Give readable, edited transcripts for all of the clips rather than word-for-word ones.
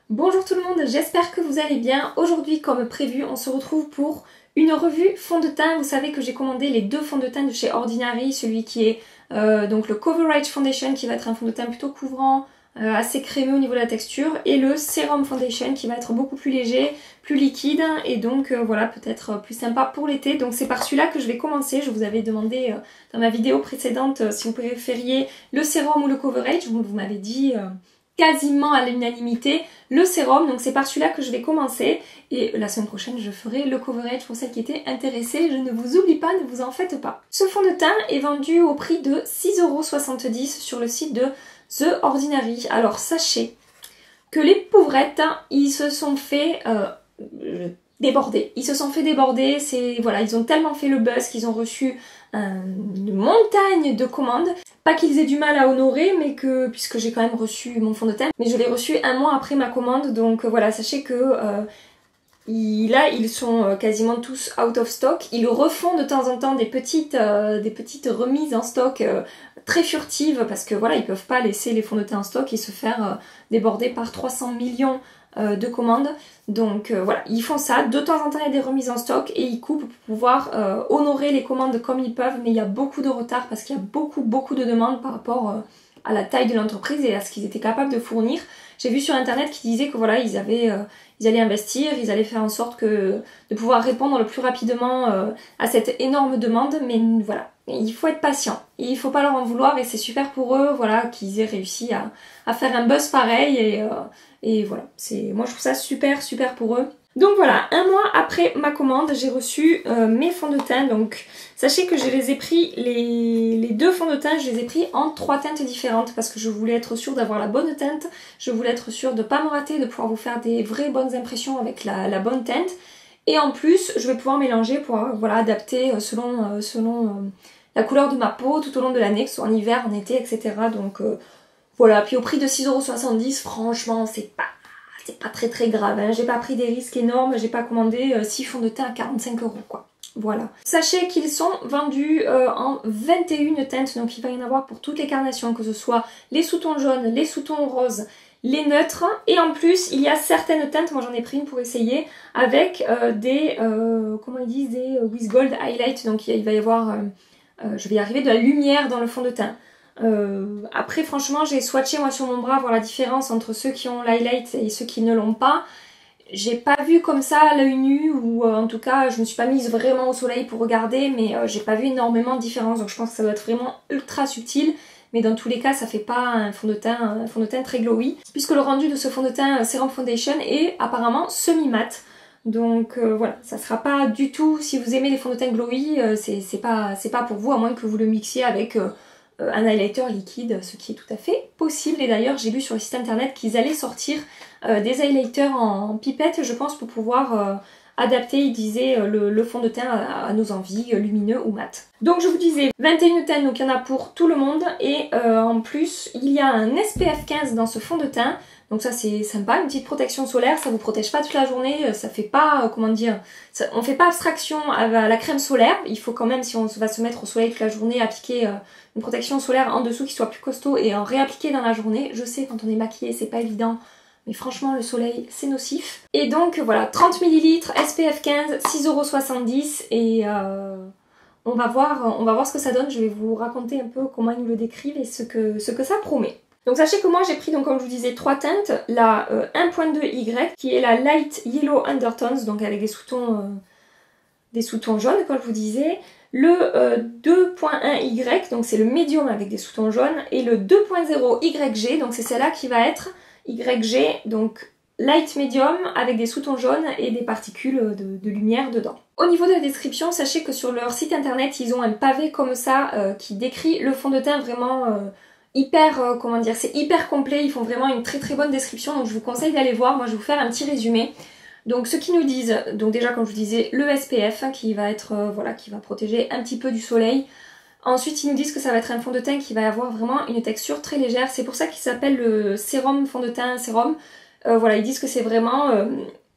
Bonjour tout le monde, j'espère que vous allez bien. Aujourd'hui, comme prévu, on se retrouve pour une revue fond de teint. Vous savez que j'ai commandé les deux fonds de teint de chez Ordinary, celui qui est donc le Coverage Foundation qui va être un fond de teint plutôt couvrant, assez crémeux au niveau de la texture, et le Serum Foundation qui va être beaucoup plus léger, plus liquide et donc voilà, peut-être plus sympa pour l'été. Donc c'est par celui-là que je vais commencer. Je vous avais demandé dans ma vidéo précédente si vous préfériez le sérum ou le coverage. Vous m'avez dit quasiment à l'unanimité le sérum, donc c'est par celui-là que je vais commencer et la semaine prochaine je ferai le coverage pour celles qui étaient intéressées. Je ne vous oublie pas, ne vous en faites pas. Ce fond de teint est vendu au prix de 6,70 € sur le site de The Ordinary. Alors sachez que les pauvrettes, ils se sont fait déborder. Ils se sont fait déborder, voilà, ils ont tellement fait le buzz qu'ils ont reçu une montagne de commandes. Pas qu'ils aient du mal à honorer, mais que, puisque j'ai quand même reçu mon fond de teint, mais je l'ai reçu un mois après ma commande, donc voilà, sachez que là, ils sont quasiment tous out of stock. Ils refont de temps en temps des petites remises en stock très furtives, parce que voilà, ils peuvent pas laisser les fonds de teint en stock et se faire déborder par 300 millions de commandes. Donc voilà, ils font ça. De temps en temps, il y a des remises en stock et ils coupent pour pouvoir honorer les commandes comme ils peuvent, mais il y a beaucoup de retard parce qu'il y a beaucoup de demandes par rapport à la taille de l'entreprise et à ce qu'ils étaient capables de fournir. J'ai vu sur internet qu'ils disaient que voilà, ils allaient investir, ils allaient faire en sorte de pouvoir répondre le plus rapidement à cette énorme demande, mais voilà, il faut être patient, et il faut pas leur en vouloir et c'est super pour eux, voilà, qu'ils aient réussi à faire un buzz pareil et voilà, moi je trouve ça super pour eux. Donc voilà, un mois après ma commande, j'ai reçu mes fonds de teint. Donc sachez que je les ai pris, les deux fonds de teint, je les ai pris en 3 teintes différentes parce que je voulais être sûre d'avoir la bonne teinte, je voulais être sûre de ne pas me rater, de pouvoir vous faire des vraies bonnes impressions avec la bonne teinte. Et en plus, je vais pouvoir mélanger pour voilà, adapter selon la couleur de ma peau tout au long de l'année, que ce soit en hiver, en été, etc. Donc voilà, puis au prix de 6,70 €, franchement, c'est pas très grave, hein. J'ai pas pris des risques énormes, j'ai pas commandé 6 fonds de teint à 45 € quoi. Voilà. Sachez qu'ils sont vendus en 21 teintes, donc il va y en avoir pour toutes les carnations, que ce soit les sous-tons jaunes, les sous-tons roses, les neutres, et en plus il y a certaines teintes, moi j'en ai pris une pour essayer, avec comment ils disent, des with gold highlight, donc il va y avoir, je vais y arriver, de la lumière dans le fond de teint. Après franchement j'ai swatché moi sur mon bras voir la différence entre ceux qui ont l'highlight et ceux qui ne l'ont pas. J'ai pas vu comme ça à l'œil nu, ou en tout cas je me suis pas mise vraiment au soleil pour regarder, mais j'ai pas vu énormément de différence, donc je pense que ça doit être vraiment ultra subtil, mais dans tous les cas ça fait pas un fond de teint très glowy, puisque le rendu de ce fond de teint Serum Foundation est apparemment semi-mat. Donc voilà, ça sera pas du tout, si vous aimez les fonds de teint glowy, c'est pas pour vous, à moins que vous le mixiez avec un highlighter liquide, ce qui est tout à fait possible. Et d'ailleurs j'ai lu sur le site internet qu'ils allaient sortir des highlighters en pipette, je pense, pour pouvoir adapter, ils disaient, le fond de teint à nos envies, lumineux ou mat. Donc je vous disais 21 teintes, donc il y en a pour tout le monde, et en plus il y a un SPF 15 dans ce fond de teint. Donc ça c'est sympa, une petite protection solaire, ça vous protège pas toute la journée, ça fait pas, comment dire, on fait pas abstraction à la crème solaire. Il faut quand même, si on va se mettre au soleil toute la journée, appliquer une protection solaire en dessous qui soit plus costaud et en réappliquer dans la journée. Je sais, quand on est maquillé c'est pas évident, mais franchement le soleil c'est nocif. Et donc voilà, 30 ml, SPF 15, 6,70 € et on va voir ce que ça donne. Je vais vous raconter un peu comment ils nous le décrivent et ce que ça promet. Donc sachez que moi j'ai pris, donc comme je vous disais, 3 teintes, la 1.2Y qui est la Light Yellow Undertones, donc avec des sous-tons jaunes comme je vous disais, le 2.1Y, donc c'est le médium avec des sous-tons jaunes, et le 2.0 YG, donc c'est celle-là qui va être YG, donc light medium avec des sous-tons jaunes et des particules de lumière dedans. Au niveau de la description, sachez que sur leur site internet ils ont un pavé comme ça qui décrit le fond de teint vraiment hyper, comment dire, c'est hyper complet, ils font vraiment une très bonne description, donc je vous conseille d'aller voir. Moi je vais vous faire un petit résumé. Donc ce qu'ils nous disent, donc déjà comme je vous disais, le SPF qui va être, voilà, qui va protéger un petit peu du soleil. Ensuite ils nous disent que ça va être un fond de teint qui va avoir vraiment une texture très légère, c'est pour ça qu'il s'appelle le sérum fond de teint sérum. Voilà, ils disent que c'est vraiment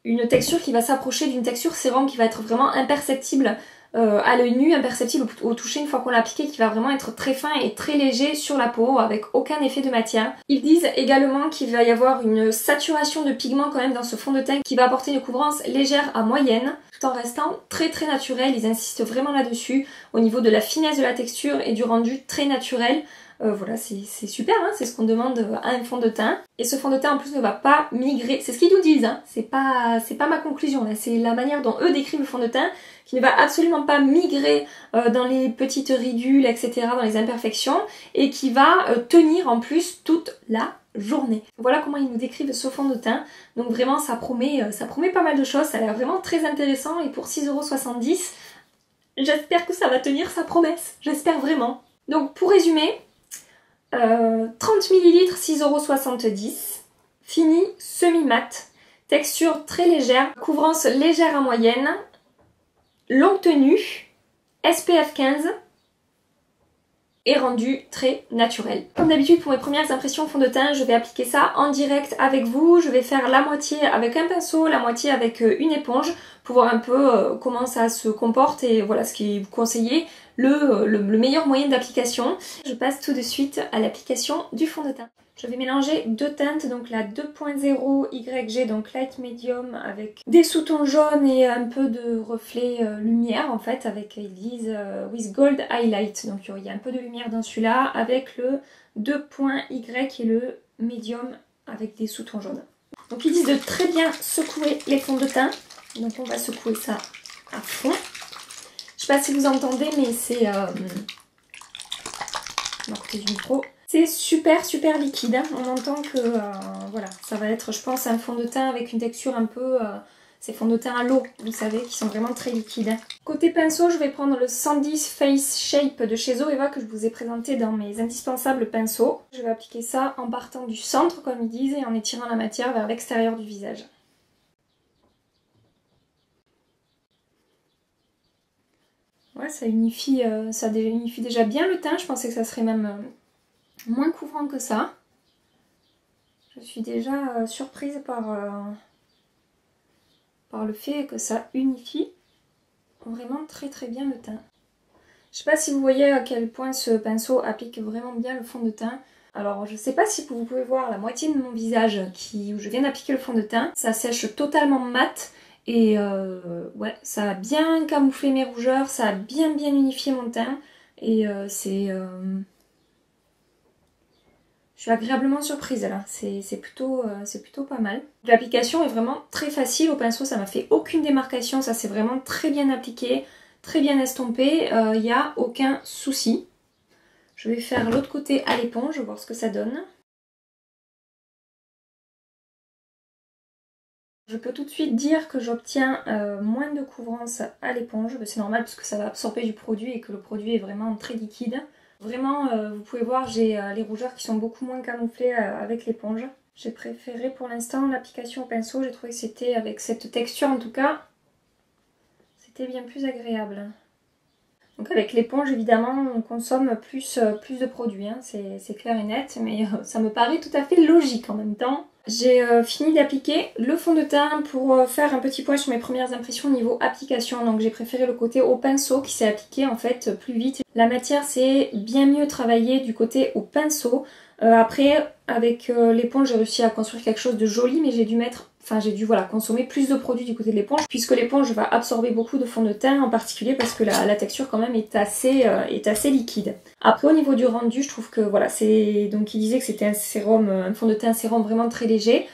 une texture qui va s'approcher d'une texture sérum qui va être vraiment imperceptible à l'œil nu, imperceptible au toucher une fois qu'on l'a appliqué, qui va vraiment être très fin et très léger sur la peau avec aucun effet de matière. Ils disent également qu'il va y avoir une saturation de pigments quand même dans ce fond de teint qui va apporter une couvrance légère à moyenne tout en restant très très naturel. Ils insistent vraiment là-dessus au niveau de la finesse de la texture et du rendu très naturel. Voilà, c'est super, hein, c'est ce qu'on demande à un fond de teint. Et ce fond de teint en plus ne va pas migrer, c'est ce qu'ils nous disent, hein, c'est pas ma conclusion, c'est la manière dont eux décrivent le fond de teint, qui ne va absolument pas migrer dans les petites ridules, etc., dans les imperfections, et qui va tenir en plus toute la journée. Voilà comment ils nous décrivent ce fond de teint. Donc vraiment ça promet pas mal de choses, ça a l'air vraiment très intéressant, et pour 6,70 €, j'espère que ça va tenir sa promesse, j'espère vraiment. Donc pour résumer, 30 ml, 6,70 €, fini semi-mat, texture très légère, couvrance légère à moyenne, longue tenue, SPF 15 et rendu très naturel. Comme d'habitude pour mes premières impressions fond de teint, je vais appliquer ça en direct avec vous. Je vais faire la moitié avec un pinceau, la moitié avec une éponge pour voir un peu comment ça se comporte et voilà ce qui est conseillé, le meilleur moyen d'application. Je passe tout de suite à l'application du fond de teint. Je vais mélanger deux teintes, donc la 2.0 YG, donc light medium avec des sous-tons jaunes et un peu de reflet lumière en fait, avec ils disent with gold highlight, donc il y a un peu de lumière dans celui-là, avec le 2.Y et le medium avec des sous-tons jaunes. Donc ils disent de très bien secouer les fonds de teint, donc on va secouer ça à fond. Je sais pas si vous entendez, mais c'est... on va côté du micro. C'est super liquide, hein. On entend que voilà, ça va être je pense un fond de teint avec une texture un peu, ces fonds de teint à l'eau, vous savez, qui sont vraiment très liquides. Côté pinceau, je vais prendre le 110 Face Shape de chez Zoeva que je vous ai présenté dans mes indispensables pinceaux. Je vais appliquer ça en partant du centre comme ils disent et en étirant la matière vers l'extérieur du visage. Ouais, ça unifie déjà bien le teint, je pensais que ça serait même... moins couvrant que ça. Je suis déjà surprise par le fait que ça unifie vraiment très bien le teint. Je sais pas si vous voyez à quel point ce pinceau applique vraiment bien le fond de teint. Alors je sais pas si vous pouvez voir la moitié de mon visage où je viens d'appliquer le fond de teint. Ça sèche totalement mat et ouais, ça a bien camouflé mes rougeurs, ça a bien unifié mon teint et je suis agréablement surprise là, c'est plutôt pas mal. L'application est vraiment très facile au pinceau, ça m'a fait aucune démarcation, ça c'est vraiment très bien appliqué, très bien estompé, il n'y a aucun souci. Je vais faire l'autre côté à l'éponge, voir ce que ça donne. Je peux tout de suite dire que j'obtiens moins de couvrance à l'éponge, c'est normal parce que ça va absorber du produit et que le produit est vraiment très liquide. Vraiment, vous pouvez voir, j'ai les rougeurs qui sont beaucoup moins camouflées avec l'éponge. J'ai préféré pour l'instant l'application au pinceau, j'ai trouvé que c'était, avec cette texture en tout cas, c'était bien plus agréable. Donc avec l'éponge évidemment on consomme plus de produits, hein, c'est clair et net, mais ça me paraît tout à fait logique en même temps. J'ai fini d'appliquer le fond de teint pour faire un petit point sur mes premières impressions au niveau application. Donc j'ai préféré le côté au pinceau qui s'est appliqué en fait plus vite. La matière c'est bien mieux travaillé du côté au pinceau. Après avec l'éponge j'ai réussi à construire quelque chose de joli, mais j'ai dû voilà, consommer plus de produits du côté de l'éponge puisque l'éponge va absorber beaucoup de fond de teint en particulier parce que la texture quand même est assez liquide. Après au niveau du rendu je trouve que voilà, donc il disait que c'était un fond de teint sérum vraiment très léger.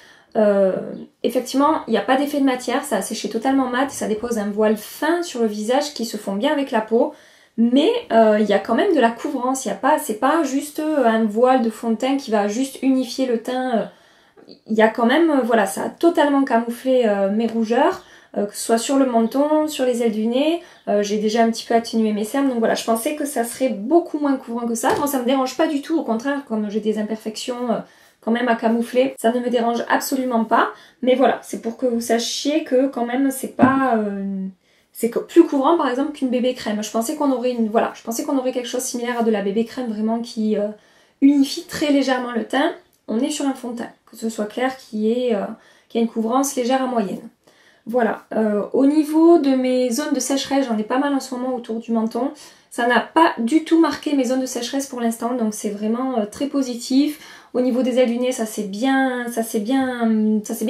Effectivement il n'y a pas d'effet de matière, ça a séché totalement mat, ça dépose un voile fin sur le visage qui se fond bien avec la peau. Mais il y a quand même de la couvrance, c'est pas juste un voile de fond de teint qui va juste unifier le teint. Il y a quand même, voilà, ça a totalement camouflé mes rougeurs, que ce soit sur le menton, sur les ailes du nez, j'ai déjà un petit peu atténué mes cernes, donc voilà, je pensais que ça serait beaucoup moins couvrant que ça. Moi ça me dérange pas du tout, au contraire, comme j'ai des imperfections quand même à camoufler, ça ne me dérange absolument pas, mais voilà, c'est pour que vous sachiez que quand même c'est pas... c'est plus couvrant par exemple qu'une bébé crème. Je pensais qu'on aurait quelque chose similaire à de la bébé crème vraiment qui unifie très légèrement le teint. On est sur un fond de teint, que ce soit clair, qui ait une couvrance légère à moyenne. Voilà, au niveau de mes zones de sécheresse, j'en ai pas mal en ce moment autour du menton. Ça n'a pas du tout marqué mes zones de sécheresse pour l'instant, donc c'est vraiment très positif. Au niveau des ailes du nez, ça s'est bien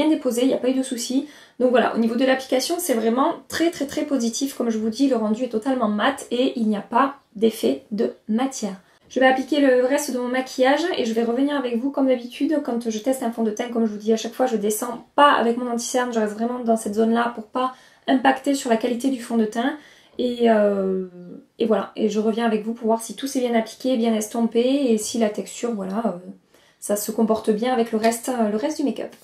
déposé, il n'y a pas eu de soucis. Donc voilà, au niveau de l'application, c'est vraiment très positif. Comme je vous dis, le rendu est totalement mat et il n'y a pas d'effet de matière. Je vais appliquer le reste de mon maquillage et je vais revenir avec vous comme d'habitude quand je teste un fond de teint. Comme je vous dis à chaque fois, je descends pas avec mon anti-cerne, je reste vraiment dans cette zone-là pour pas impacter sur la qualité du fond de teint. Et voilà, et je reviens avec vous pour voir si tout s'est bien appliqué, bien estompé et si la texture, voilà, ça se comporte bien avec le reste du make-up.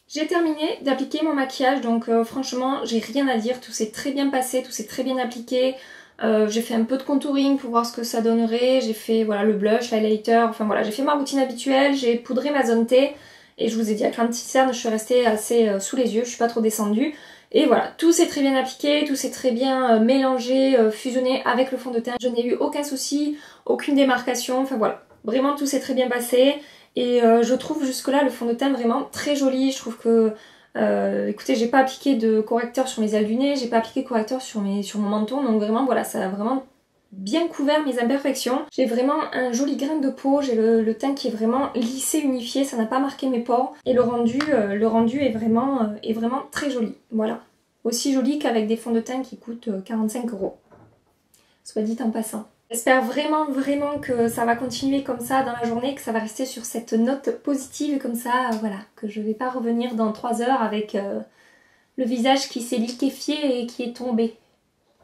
J'ai terminé d'appliquer mon maquillage, donc franchement, j'ai rien à dire, tout s'est très bien passé, tout s'est très bien appliqué. J'ai fait un peu de contouring pour voir ce que ça donnerait, j'ai fait voilà le blush, l'highlighter, enfin voilà, j'ai fait ma routine habituelle, j'ai poudré ma zone T et je vous ai dit avec l'anti-cerne, je suis restée assez sous les yeux, je suis pas trop descendue. Et voilà, tout s'est très bien appliqué, tout s'est très bien mélangé, fusionné avec le fond de teint. Je n'ai eu aucun souci, aucune démarcation, enfin voilà, vraiment tout s'est très bien passé. Et je trouve jusque là le fond de teint vraiment très joli, je trouve que... écoutez, j'ai pas appliqué de correcteur sur mes ailes du nez, j'ai pas appliqué de correcteur sur mon menton, donc vraiment voilà, ça a vraiment bien couvert mes imperfections. J'ai vraiment un joli grain de peau, j'ai le teint qui est vraiment lissé, unifié, ça n'a pas marqué mes pores. Et le rendu est vraiment très joli, voilà. Aussi joli qu'avec des fonds de teint qui coûtent 45 €. Soit dit en passant. J'espère vraiment que ça va continuer comme ça dans la journée, que ça va rester sur cette note positive comme ça, voilà, que je vais pas revenir dans 3 heures avec le visage qui s'est liquéfié et qui est tombé.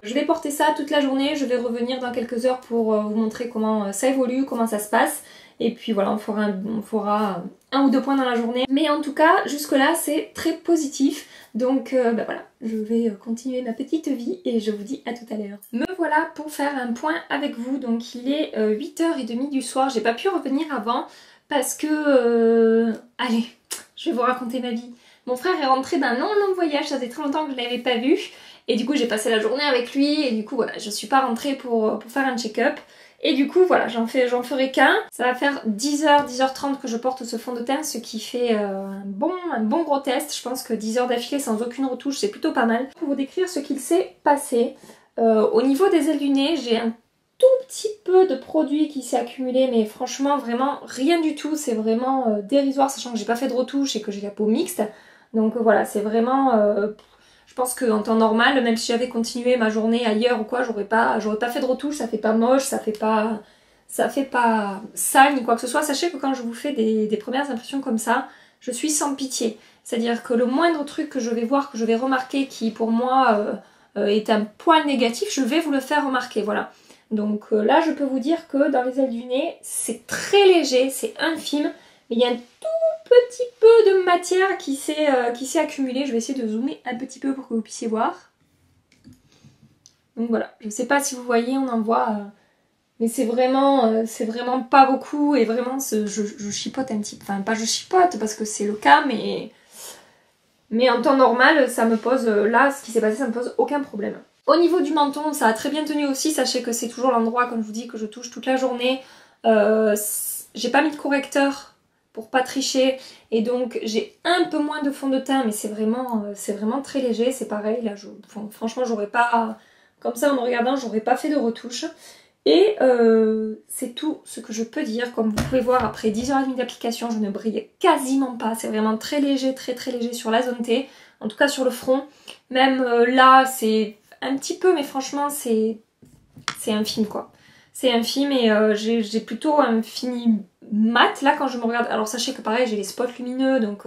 Je vais porter ça toute la journée, je vais revenir dans quelques heures pour vous montrer comment ça évolue, comment ça se passe. Et puis voilà, on fera un ou deux points dans la journée. Mais en tout cas, jusque là, c'est très positif. Donc bah voilà, je vais continuer ma petite vie et je vous dis à tout à l'heure. Me voilà pour faire un point avec vous. Donc il est 8h30 du soir. J'ai pas pu revenir avant parce que... allez, je vais vous raconter ma vie. Mon frère est rentré d'un long voyage, ça faisait très longtemps que je ne l'avais pas vu. Et du coup j'ai passé la journée avec lui et du coup voilà, je suis pas rentrée pour faire un check-up. Et du coup voilà, j'en ferai qu'un. Ça va faire 10h, 10h30 que je porte ce fond de teint, ce qui fait un bon gros test. Je pense que 10 heures d'affilée sans aucune retouche, c'est plutôt pas mal. Pour vous décrire ce qu'il s'est passé, au niveau des ailes du nez, j'ai un tout petit peu de produit qui s'est accumulé, mais franchement vraiment rien du tout. C'est vraiment dérisoire, sachant que j'ai pas fait de retouche et que j'ai la peau mixte. Donc voilà, c'est vraiment... je pense qu'en temps normal, même si j'avais continué ma journée ailleurs ou quoi, j'aurais pas fait de retouche, ça fait pas moche, ça fait pas sale ni quoi que ce soit. Sachez que quand je vous fais des premières impressions comme ça, je suis sans pitié. C'est-à-dire que le moindre truc que je vais voir, que je vais remarquer, qui pour moi est un poil négatif, je vais vous le faire remarquer, voilà. Donc là, je peux vous dire que dans les ailes du nez, c'est très léger, c'est infime, mais il y a un tout petit peu de matière qui s'est accumulée. Je vais essayer de zoomer un petit peu pour que vous puissiez voir. Donc voilà, je ne sais pas si vous voyez, on en voit, mais c'est vraiment pas beaucoup et vraiment je chipote un petit peu. Enfin, pas je chipote parce que c'est le cas, mais en temps normal, ça me pose, là, ce qui s'est passé, ça me pose aucun problème. Au niveau du menton, ça a très bien tenu aussi. Sachez que c'est toujours l'endroit, comme je vous dis, que je touche toute la journée. J'ai pas mis de correcteur pour pas tricher et donc j'ai un peu moins de fond de teint, mais c'est vraiment très léger. C'est pareil, là, franchement, j'aurais pas, comme ça en me regardant, j'aurais pas fait de retouche. Et c'est tout ce que je peux dire. Comme vous pouvez voir, après 10h30 d'application, je ne brille quasiment pas. C'est vraiment très léger, très léger sur la zone T, en tout cas sur le front. Même là, c'est un petit peu, mais franchement, c'est infime quoi. C'est infime et j'ai plutôt un fini mat là quand je me regarde. Alors sachez que pareil, j'ai les spots lumineux, donc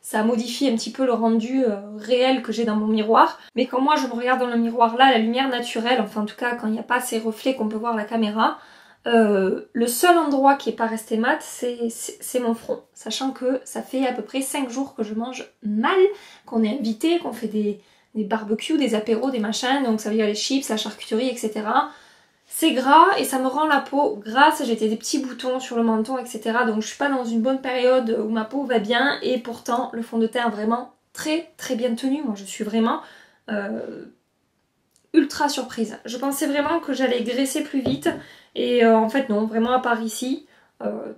ça modifie un petit peu le rendu réel que j'ai dans mon miroir. Mais quand moi je me regarde dans le miroir là, la lumière naturelle, enfin en tout cas quand il n'y a pas ces reflets qu'on peut voir à la caméra, le seul endroit qui n'est pas resté mat, c'est mon front. Sachant que ça fait à peu près 5 jours que je mange mal, qu'on est invité, qu'on fait des barbecues, des apéros, des machins, donc ça veut dire les chips, la charcuterie, etc. C'est gras et ça me rend la peau grasse, j'ai des petits boutons sur le menton, etc. Donc je suis pas dans une bonne période où ma peau va bien et pourtant le fond de teint est vraiment très bien tenu. Moi je suis vraiment ultra surprise. Je pensais vraiment que j'allais graisser plus vite et en fait non, vraiment à part ici,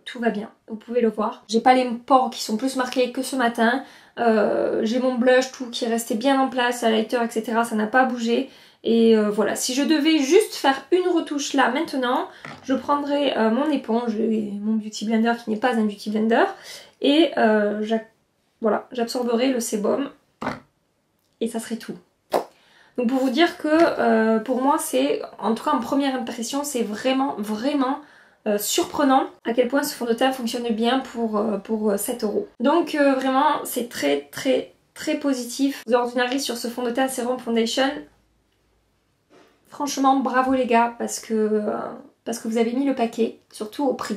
tout va bien. Vous pouvez le voir. J'ai pas les pores qui sont plus marqués que ce matin. J'ai mon blush tout qui est resté bien en place, highlighter, etc. Ça n'a pas bougé. Et voilà, si je devais juste faire une retouche là maintenant, je prendrais mon éponge et mon Beauty Blender qui n'est pas un Beauty Blender. Et voilà, j'absorberai le sébum. Et ça serait tout. Donc pour vous dire que pour moi c'est, en tout cas en première impression, c'est vraiment surprenant à quel point ce fond de teint fonctionne bien pour 7 €. Donc vraiment c'est très positif. The Ordinary sur ce fond de teint Serum Foundation. Franchement bravo les gars parce que vous avez mis le paquet, surtout au prix.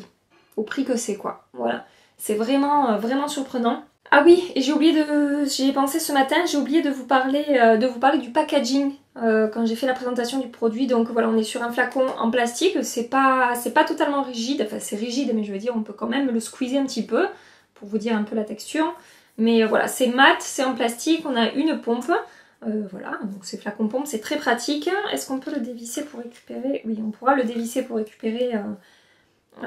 Au prix que c'est quoi. Voilà. C'est vraiment surprenant. Ah oui, et j'y ai pensé ce matin, j'ai oublié de vous parler du packaging quand j'ai fait la présentation du produit. Donc voilà, on est sur un flacon en plastique, c'est pas totalement rigide, enfin c'est rigide mais je veux dire on peut quand même le squeezer un petit peu pour vous dire un peu la texture. Mais voilà, c'est mat, c'est en plastique, on a une pompe, voilà, donc c'est flacon pompe, c'est très pratique. Est-ce qu'on peut le dévisser pour récupérer? Oui, on pourra le dévisser pour récupérer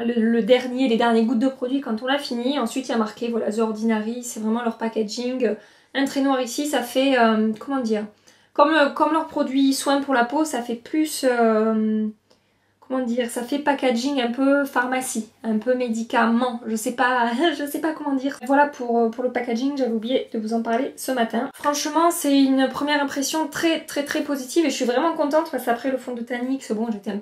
les dernières gouttes de produit quand on l'a fini. Ensuite il y a marqué voilà The Ordinary, c'est vraiment leur packaging. Un trait noir ici, ça fait comment dire, comme leur produit soin pour la peau, ça fait plus comment dire, ça fait packaging un peu pharmacie, un peu médicament, je sais pas comment dire. Voilà pour le packaging, j'avais oublié de vous en parler ce matin. Franchement c'est une première impression très positive et je suis vraiment contente parce qu'après le fond de teint NYX, bon j'étais un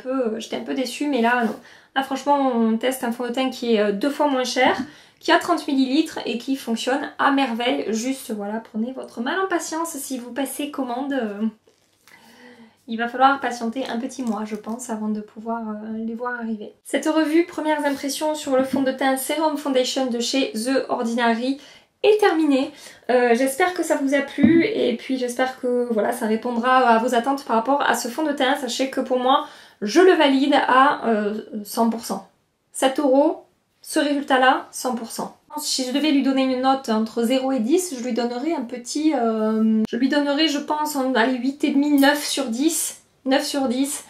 peu déçue mais là non. Là franchement on teste un fond de teint qui est 2 fois moins cher, qui a 30 ml et qui fonctionne à merveille. Juste voilà, prenez votre mal en patience si vous passez commande. Il va falloir patienter un petit mois je pense avant de pouvoir les voir arriver. Cette revue premières impressions sur le fond de teint Serum Foundation de chez The Ordinary est terminée. J'espère que ça vous a plu et puis j'espère que voilà, ça répondra à vos attentes par rapport à ce fond de teint. Sachez que pour moi je le valide à 100%. 7 €, ce résultat-là, 100%. Si je devais lui donner une note entre 0 et 10, je lui donnerais un petit... je lui donnerais, je pense, allez, 8,5, 9 sur 10. 9 sur 10.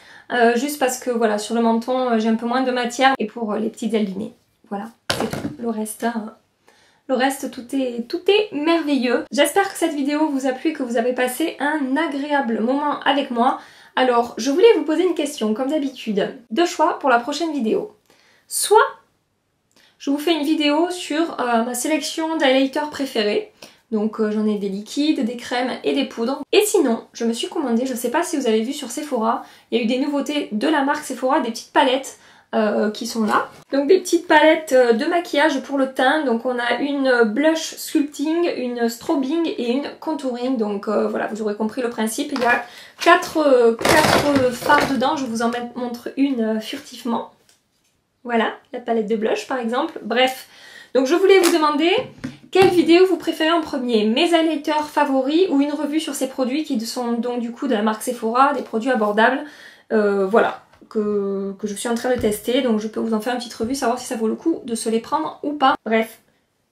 Juste parce que, voilà, sur le menton, j'ai un peu moins de matière. Et pour les petites ailes du nez. Voilà, c'est tout. Le reste, tout est merveilleux. J'espère que cette vidéo vous a plu et que vous avez passé un agréable moment avec moi. Alors, je voulais vous poser une question, comme d'habitude. Deux choix pour la prochaine vidéo. Soit je vous fais une vidéo sur ma sélection d'highlighters préférés. Donc j'en ai des liquides, des crèmes et des poudres. Et sinon, je me suis commandé, je ne sais pas si vous avez vu sur Sephora, il y a eu des nouveautés de la marque Sephora, des petites palettes qui sont là. Donc des petites palettes de maquillage pour le teint. Donc on a une blush sculpting, une strobing et une contouring. Donc voilà, vous aurez compris le principe. Il y a 4 fards dedans, je vous en montre une furtivement. Voilà, la palette de blush par exemple. Bref, donc je voulais vous demander quelle vidéo vous préférez en premier. Mes highlighters favoris ou une revue sur ces produits qui sont donc du coup de la marque Sephora, des produits abordables. Voilà, que je suis en train de tester. Donc je peux vous en faire une petite revue, savoir si ça vaut le coup de se les prendre ou pas. Bref.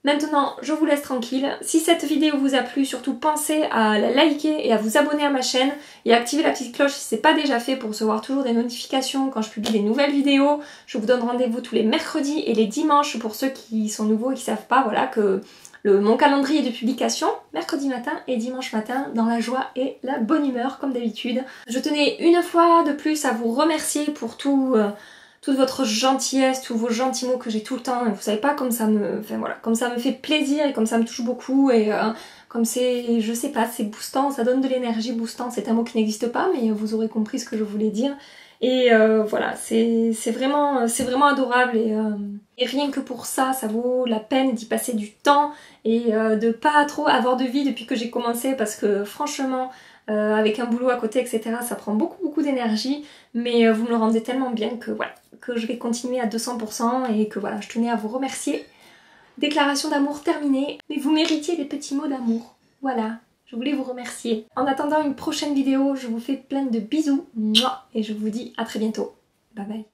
Maintenant, je vous laisse tranquille. Si cette vidéo vous a plu, surtout pensez à la liker et à vous abonner à ma chaîne et à activer la petite cloche si ce n'est pas déjà fait pour recevoir toujours des notifications quand je publie des nouvelles vidéos. Je vous donne rendez-vous tous les mercredis et les dimanches pour ceux qui sont nouveaux et qui ne savent pas, voilà, que mon calendrier de publication, mercredi matin et dimanche matin, dans la joie et la bonne humeur comme d'habitude. Je tenais une fois de plus à vous remercier pour toute votre gentillesse, tous vos gentils mots que j'ai tout le temps. Vous savez pas comme ça me... Enfin voilà, comme ça me fait plaisir et comme ça me touche beaucoup et comme c'est... Je sais pas, c'est boostant, ça donne de l'énergie boostant. C'est un mot qui n'existe pas mais vous aurez compris ce que je voulais dire. Et voilà, c'est vraiment adorable et rien que pour ça, ça vaut la peine d'y passer du temps et de pas trop avoir de vie depuis que j'ai commencé parce que franchement... avec un boulot à côté, etc. Ça prend beaucoup d'énergie, mais vous me le rendez tellement bien que voilà, que je vais continuer à 200% et que voilà, je tenais à vous remercier. Déclaration d'amour terminée, mais vous méritiez des petits mots d'amour. Voilà, je voulais vous remercier. En attendant une prochaine vidéo, je vous fais plein de bisous, et je vous dis à très bientôt. Bye bye.